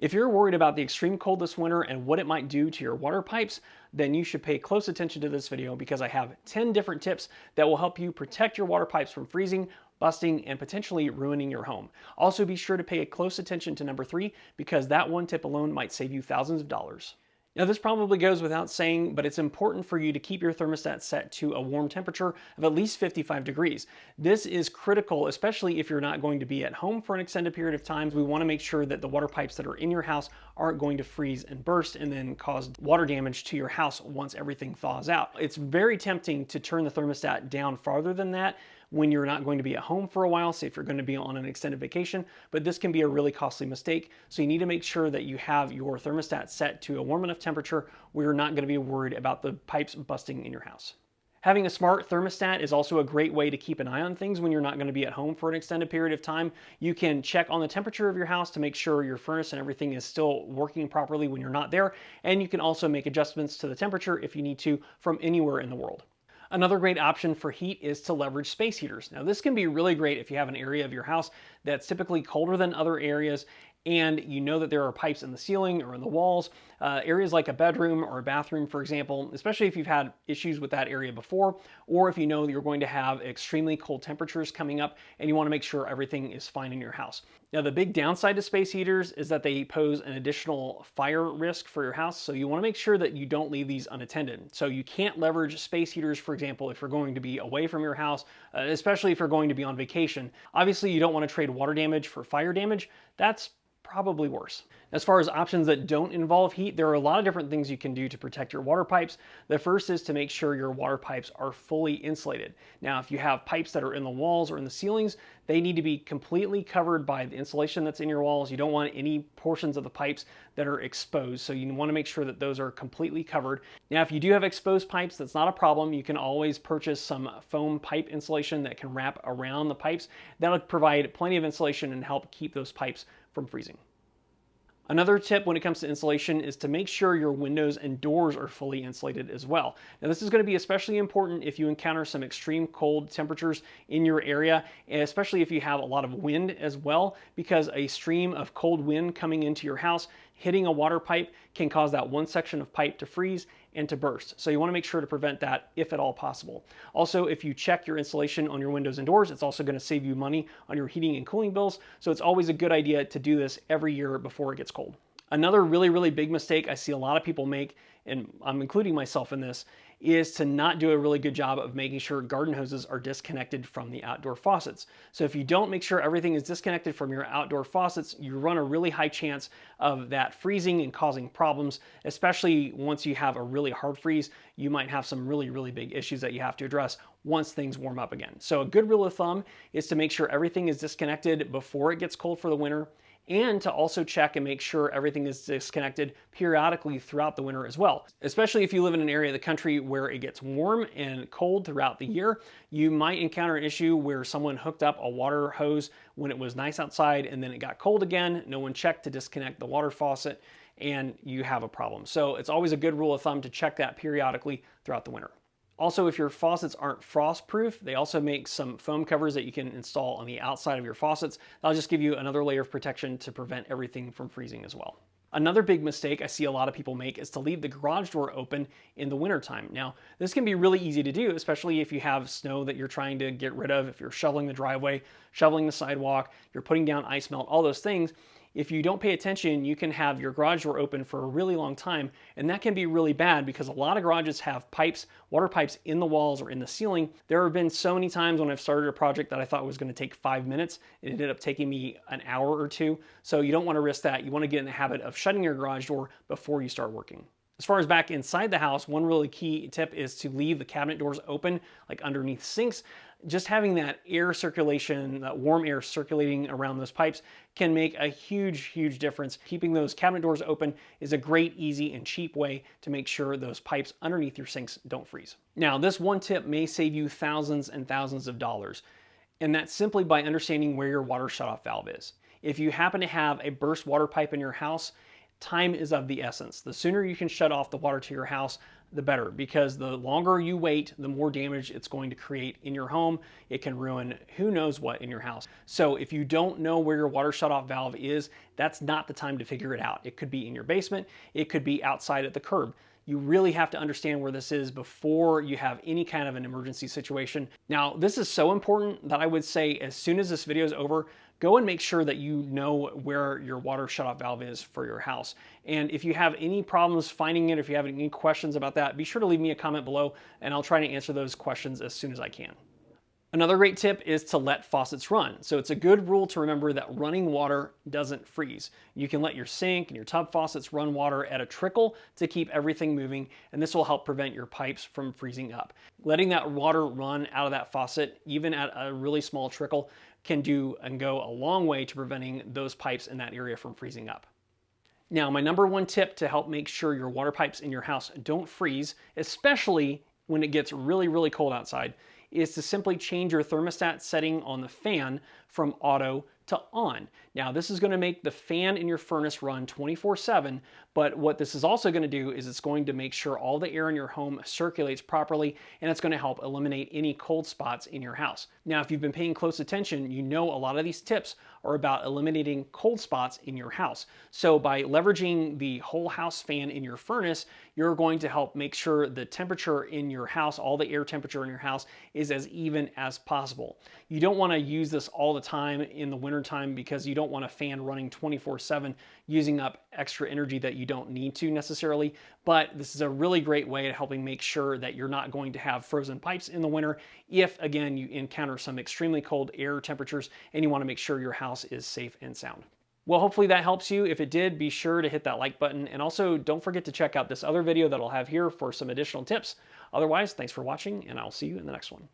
If you're worried about the extreme cold this winter and what it might do to your water pipes, then you should pay close attention to this video because I have 10 different tips that will help you protect your water pipes from freezing, busting, and potentially ruining your home. Also, be sure to pay close attention to number 3 because that one tip alone might save you thousands of dollars. Now, this probably goes without saying, but it's important for you to keep your thermostat set to a warm temperature of at least 55 degrees. This is critical, especially if you're not going to be at home for an extended period of time. We want to make sure that the water pipes that are in your house aren't going to freeze and burst and then cause water damage to your house once everything thaws out. It's very tempting to turn the thermostat down farther than that when you're not going to be at home for a while, say if you're going to be on an extended vacation, but this can be a really costly mistake. So you need to make sure that you have your thermostat set to a warm enough temperature where you're not going to be worried about the pipes busting in your house. Having a smart thermostat is also a great way to keep an eye on things when you're not going to be at home for an extended period of time. You can check on the temperature of your house to make sure your furnace and everything is still working properly when you're not there. And you can also make adjustments to the temperature if you need to from anywhere in the world. Another great option for heat is to leverage space heaters. Now, this can be really great if you have an area of your house that's typically colder than other areas and you know that there are pipes in the ceiling or in the walls. Areas like a bedroom or a bathroom, for example, especially if you've had issues with that area before, or if you know that you're going to have extremely cold temperatures coming up and you want to make sure everything is fine in your house. Now, the big downside to space heaters is that they pose an additional fire risk for your house, so you want to make sure that you don't leave these unattended. So you can't leverage space heaters, for example, if you're going to be away from your house, especially if you're going to be on vacation. Obviously, you don't want to trade water damage for fire damage. That's probably worse. As far as options that don't involve heat, there are a lot of different things you can do to protect your water pipes. The first is to make sure your water pipes are fully insulated. Now, if you have pipes that are in the walls or in the ceilings, they need to be completely covered by the insulation that's in your walls. You don't want any portions of the pipes that are exposed, so you want to make sure that those are completely covered. Now, if you do have exposed pipes, that's not a problem. You can always purchase some foam pipe insulation that can wrap around the pipes. That'll provide plenty of insulation and help keep those pipes from freezing. Another tip when it comes to insulation is to make sure your windows and doors are fully insulated as well. Now, this is going to be especially important if you encounter some extreme cold temperatures in your area, and especially if you have a lot of wind as well, because a stream of cold wind coming into your house hitting a water pipe can cause that one section of pipe to freeze and to burst. So you want to make sure to prevent that if at all possible. Also, if you check your insulation on your windows and doors, it's also going to save you money on your heating and cooling bills. So it's always a good idea to do this every year before it gets cold. Another really big mistake I see a lot of people make, and I'm including myself in this, is to not do a really good job of making sure garden hoses are disconnected from the outdoor faucets. So if you don't make sure everything is disconnected from your outdoor faucets, you run a really high chance of that freezing and causing problems, especially once you have a really hard freeze. You might have some really big issues that you have to address once things warm up again. So a good rule of thumb is to make sure everything is disconnected before it gets cold for the winter, and to also check and make sure everything is disconnected periodically throughout the winter as well. Especially if you live in an area of the country where it gets warm and cold throughout the year, you might encounter an issue where someone hooked up a water hose when it was nice outside and then it got cold again. No one checked to disconnect the water faucet and you have a problem. So it's always a good rule of thumb to check that periodically throughout the winter. Also, if your faucets aren't frost-proof, they also make some foam covers that you can install on the outside of your faucets. That'll just give you another layer of protection to prevent everything from freezing as well. Another big mistake I see a lot of people make is to leave the garage door open in the wintertime. Now, this can be really easy to do, especially if you have snow that you're trying to get rid of, if you're shoveling the driveway, shoveling the sidewalk, you're putting down ice melt, all those things. If you don't pay attention, you can have your garage door open for a really long time, and that can be really bad because a lot of garages have pipes, water pipes in the walls or in the ceiling. There have been so many times when I've started a project that I thought was going to take 5 minutes. It ended up taking me an hour or two. So you don't want to risk that. You want to get in the habit of shutting your garage door before you start working. As far as back inside the house, one really key tip is to leave the cabinet doors open, like underneath sinks. Just having that air circulation, that warm air circulating around those pipes can make a huge difference. Keeping those cabinet doors open is a great, easy, and cheap way to make sure those pipes underneath your sinks don't freeze. Now, this one tip may save you thousands and thousands of dollars, and that's simply by understanding where your water shutoff valve is. If you happen to have a burst water pipe in your house, time is of the essence. The sooner you can shut off the water to your house, the better, because the longer you wait, the more damage it's going to create in your home. It can ruin who knows what in your house. So if you don't know where your water shutoff valve is, that's not the time to figure it out. It could be in your basement, it could be outside at the curb. You really have to understand where this is before you have any kind of an emergency situation. Now, this is so important that I would say as soon as this video is over, go and make sure that you know where your water shutoff valve is for your house. And if you have any problems finding it, if you have any questions about that, be sure to leave me a comment below and I'll try to answer those questions as soon as I can. Another great tip is to let faucets run. So it's a good rule to remember that running water doesn't freeze. You can let your sink and your tub faucets run water at a trickle to keep everything moving, and this will help prevent your pipes from freezing up. Letting that water run out of that faucet, even at a really small trickle, can do and go a long way to preventing those pipes in that area from freezing up. Now, my number one tip to help make sure your water pipes in your house don't freeze, especially when it gets really, really cold outside, is to simply change your thermostat setting on the fan from auto to on. Now, this is going to make the fan in your furnace run 24/7, but what this is also going to do is it's going to make sure all the air in your home circulates properly, and it's going to help eliminate any cold spots in your house. Now, if you've been paying close attention, you know a lot of these tips are about eliminating cold spots in your house. So by leveraging the whole house fan in your furnace, you're going to help make sure the temperature in your house, all the air temperature in your house, is as even as possible. You don't want to use this all the time in the wintertime because you don't want a fan running 24/7 using up extra energy that you don't need to necessarily, but this is a really great way of helping make sure that you're not going to have frozen pipes in the winter if, again, you encounter some extremely cold air temperatures and you want to make sure your house is safe and sound. Well, hopefully that helps you. If it did, be sure to hit that like button, and also don't forget to check out this other video that I'll have here for some additional tips. Otherwise, thanks for watching, and I'll see you in the next one.